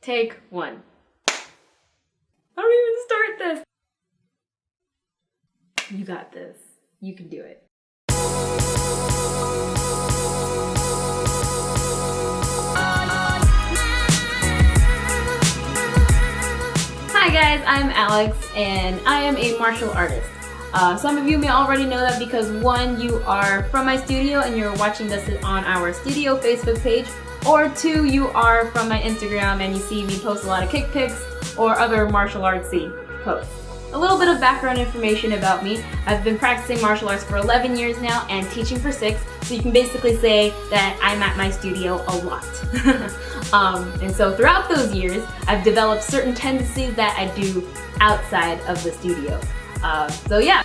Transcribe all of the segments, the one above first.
Take one. I don't even start this. You got this. You can do it. Hi guys, I'm Alex and I am a martial artist. Some of you may already know that because one, you are from my studio and you're watching this on our studio Facebook page, or two, you are from my Instagram and you see me post a lot of kick pics or other martial artsy posts. A little bit of background information about me. I've been practicing martial arts for 11 years now and teaching for 6, so you can basically say that I'm at my studio a lot. And so throughout those years, I've developed certain tendencies that I do outside of the studio. So yeah.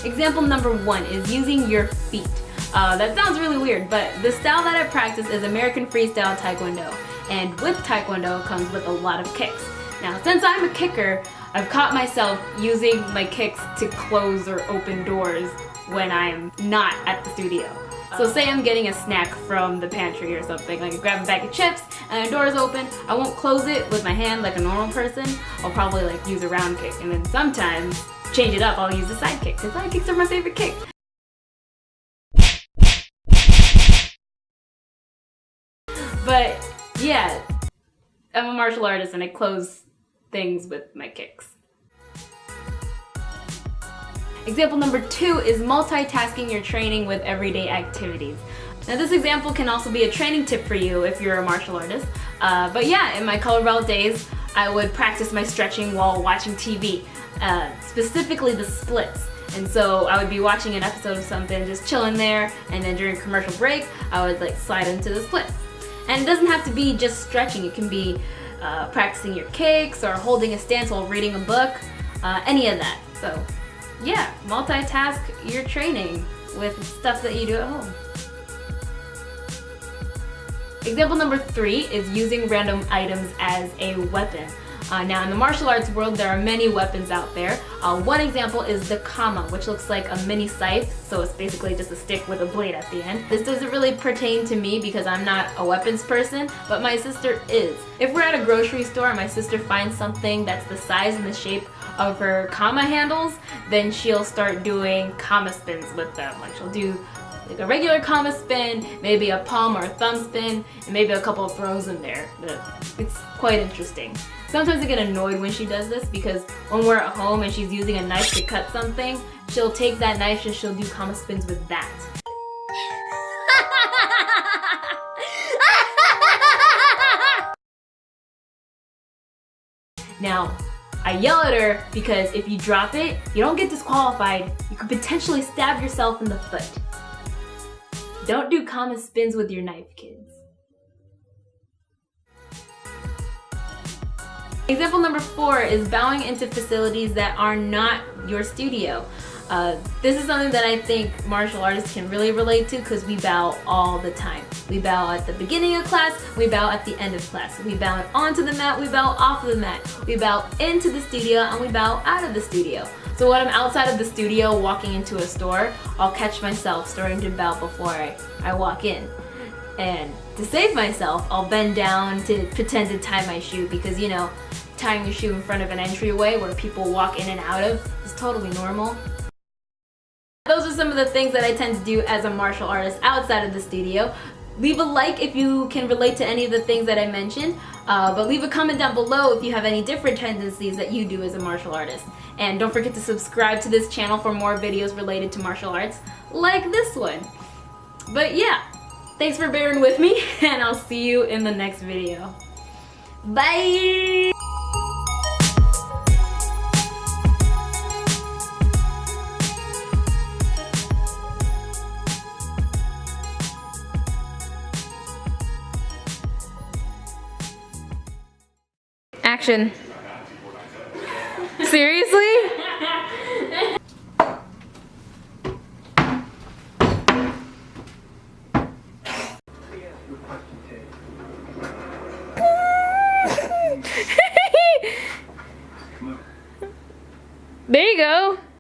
Example number 1 is using your feet. That sounds really weird, but the style that I practice is American Freestyle Taekwondo. And with Taekwondo comes with a lot of kicks. Now, since I'm a kicker, I've caught myself using my kicks to close or open doors when I'm not at the studio. So say I'm getting a snack from the pantry or something, like I grab a bag of chips and the door is open, I won't close it with my hand like a normal person. I'll probably like use a round kick, and then sometimes change it up, I'll use a side kick, because side kicks are my favorite kick. But yeah, I'm a martial artist and I close things with my kicks. Example number 2 is multitasking your training with everyday activities. Now this example can also be a training tip for you if you're a martial artist. But yeah, in my color belt days, I would practice my stretching while watching TV, specifically the splits. And so I would be watching an episode of something, just chilling there, and then during commercial break, I would like slide into the splits. And it doesn't have to be just stretching, it can be practicing your kicks or holding a stance while reading a book, any of that. So yeah, multitask your training with stuff that you do at home. Example number 3 is using random items as a weapon. Now in the martial arts world, there are many weapons out there. One example is the kama, which looks like a mini scythe, so it's basically just a stick with a blade at the end. This doesn't really pertain to me because I'm not a weapons person, but my sister is. If we're at a grocery store and my sister finds something that's the size and the shape of her kama handles, then she'll start doing kama spins with them. Like she'll do like a regular kama spin, maybe a palm or a thumb spin, and maybe a couple of throws in there. It's quite interesting. Sometimes I get annoyed when she does this because when we're at home and she's using a knife to cut something, she'll take that knife and she'll do kama spins with that. Now, I yell at her because if you drop it, you don't get disqualified. You could potentially stab yourself in the foot. Don't do kama spins with your knife, kids. Example number 4 is bowing into facilities that are not your studio. This is something that I think martial artists can really relate to because we bow all the time. We bow at the beginning of class, we bow at the end of class. We bow onto the mat, we bow off of the mat. We bow into the studio and we bow out of the studio. So when I'm outside of the studio walking into a store, I'll catch myself starting to bow before I walk in. And to save myself, I'll bend down to pretend to tie my shoe because, you know, tying your shoe in front of an entryway where people walk in and out of is totally normal. Those are some of the things that I tend to do as a martial artist outside of the studio. Leave a like if you can relate to any of the things that I mentioned, but leave a comment down below if you have any different tendencies that you do as a martial artist. And don't forget to subscribe to this channel for more videos related to martial arts, like this one. But yeah, thanks for bearing with me, and I'll see you in the next video. Bye! Action. Seriously?